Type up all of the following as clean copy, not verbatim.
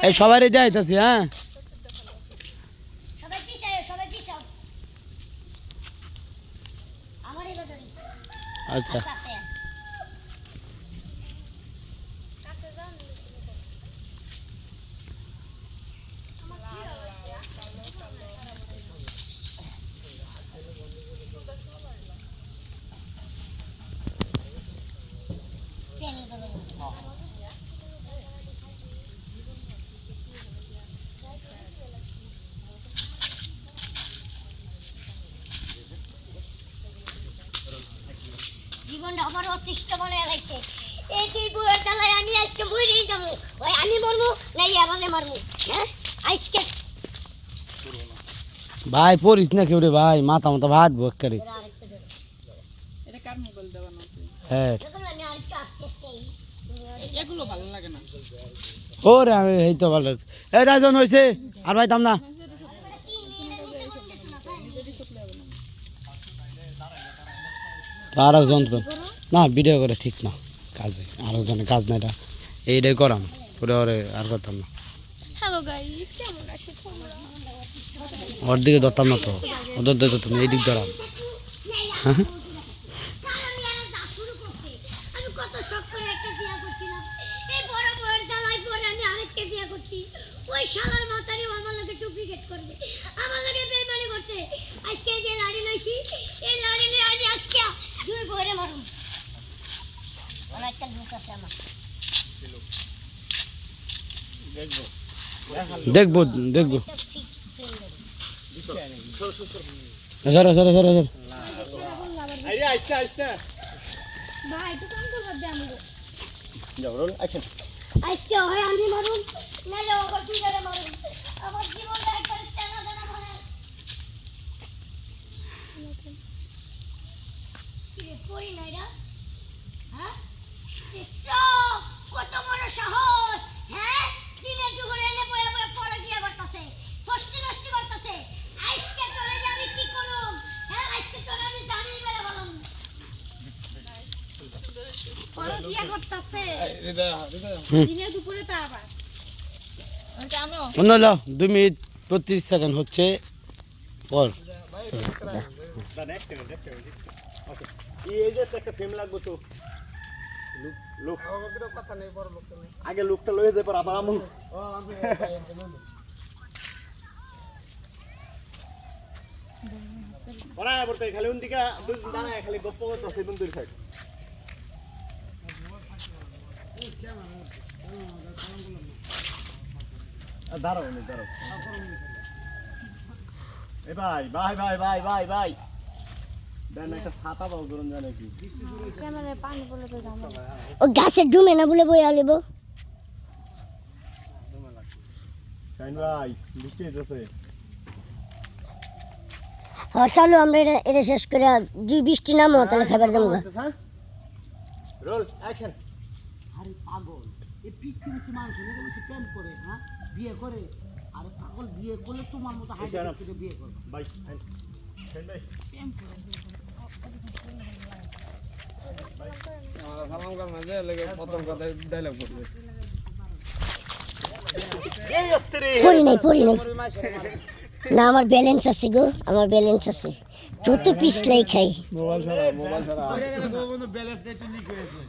এই সবারই যাইতাছি হ্যাঁ সবাই পিছাও সবাই পিছাও আমারই বদলি আচ্ছা ট্রেনিং করব জীবনটা আমার অতিষ্ঠ মনে লাগছে এই তুই বুয়ের জ্বালায় আমি আজকে মরেই যাবো ওই আমি মরবো না আমাকে মারবো হ্যাঁ আজকে ভাই পড়িস না কেউ রে ভাই মাথা মতো ভাত ভোগ করে এটা কার মোবাইল দেওয়া না হ্যাঁ আমি আরেকটু আস্তে আস্তে এগুলো ভালো লাগে না ওরে আমি এই তো ভালো এই রাজন হয়েছে আর ভাই দাম না আর যন্ত্র না ভিডিও করে ঠিক না কাজে আর জনের কাজ না এটা এইটাই করাম পরে ওরে আর করতাম না হ্যালো গাইস কেমন আছো তোমরা ওর দিকে ধরতাম না তো ওদের দিকে তুমি এই দিক ধরাম হ্যাঁ আমি কত শখ করে একটা বিয়ে করছিলাম এই বড় বড় জ্বালাই পরে আমি আরেকটা বিয়ে করছি ওই শালার মাতারি আমার লগে ডুপ্লিকেট করবে আমার লগে বেইমানি করতে আজকে যে লাড়ি লইছি এই লাড়ি নিয়ে আমি আজকে দুই বইরে মারুম আমার একটা লোক আছে আমার দেখবো দেখবো সরো সরো সরো সরো ভাই একটু কম করে দে আমি যাও রোল অ্যাকশন আজকে হয় আমি মারুম নালে ওকে তুই ধরে মারুম আমার জীবনটা একবার টানা টানা মানে কি পড়ি না এটা হ্যাঁ দেখছো কত বড় সাহস হ্যাঁ দিনে দুপুরে এনে বয়ে বয়ে পড়ে গিয়ে করতেছে ফষ্টি নষ্টি করতেছে আজকে তোরে যে আমি কি করুম হ্যাঁ আজকে তোরে আমি জানিয়ে বেড়ে বললাম পড়ে গিয়ে করতেছে দিনে দুপুরে তা আবার আমিও অন্য লো 2 মিনিট 35 সেকেন্ড হচ্ছে পর এই যে একটা ফ্রেম লাগবে তো লোক কথা নেই বড় লোক আগে লোকটা লয়ে দে পর আবার আমু ওরা বলতে খালি উনদিকে দুই দাঁড়ায় খালি গপ্প করতেছে বন্ধুর সাইড দাঁড়াও নি দাঁড়াও এ ভাই ভাই ভাই ভাই ভাই ভাই দেন একটা ছাতা পাও করুন জানে কি ক্যামেরায় পানি বলে তো জানো ও গাছের ডুমে না বলে বই আলিব কাইন ভাই বৃষ্টি হইতেছে হ্যাঁ চলো আমরা এটা শেষ করে দুই বৃষ্টি নামো তাহলে খাবার যাবো রোল অ্যাকশন আরে পাগল এই পিচ্ছি পিচ্ছি মানুষ এগুলো বেশি প্রেম করে হ্যাঁ বিয়ে করে আরে পাগল বিয়ে করলে তোমার মতো হাইট করে বিয়ে করবে বাই কাইন ভাই সালাম কর না যে লেগে প্রথম কথা ডায়লগ বলবে এই অস্ত্রে পড়ি নাই না আমার ব্যালেন্স আছে গো আমার ব্যালেন্স আছে যত পিছলাই খাই মোবাইল ছাড়া হয়ে গেলে বন্ধু ব্যালেন্স একটু লিক হয়েছে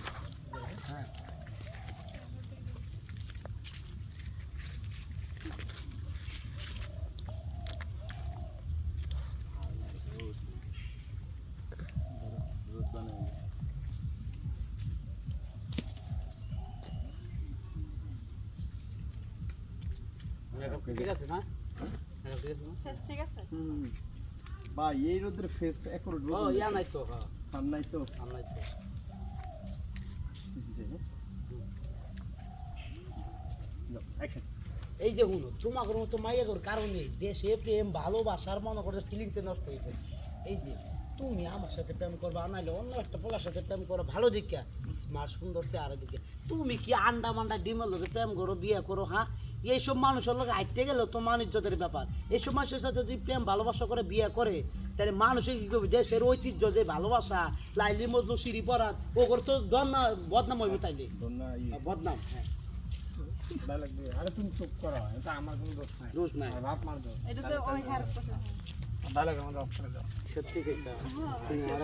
ঠিক আছে না ঠিক আছে ভাই এই রোদের ফেস একর রোদ ও ইয়া নাই তো হ্যাঁ সামনে নাই তো নাই তো অ্যাকশন এই যে হুনো তোমার মতো মাইয়াগর কারণে দেশে প্রেম ভালোবাসার মনে করে ফিলিংসে নষ্ট হয়েছে এই যে তুমি আমার সাথে প্রেম করবা নাইলে অন্য একটা পোলার সাথে প্রেম করো ভালো দিকে স্মার্ট সুন্দর সে আর দিকে তুমি কি আন্ডা মান্ডা ডিমের লোকে প্রেম করো বিয়ে করো হ্যাঁ এইসব মানুষের লোক হাইটে গেলে তো মানিজ্যতের ব্যাপার এইসব মানুষের সাথে যদি প্রেম ভালোবাসা করে বিয়ে করে তাহলে মানুষের কি করবে দেশের ঐতিহ্য যে ভালোবাসা লাইলি মজনু সিঁড়ি পরাত ওগুলো তো বদনাম হইবে তাইলে বদনাম হ্যাঁ ডায়লগ দিয়ে আরে তুমি চুপ করো এটা আমার কোনো দোষ নাই দোষ নাই বাপ মার দোষ এটা তো ওই হেয়ার ডায়লগ আমাদের অফ করে দাও সত্যি কইছা তুমি আর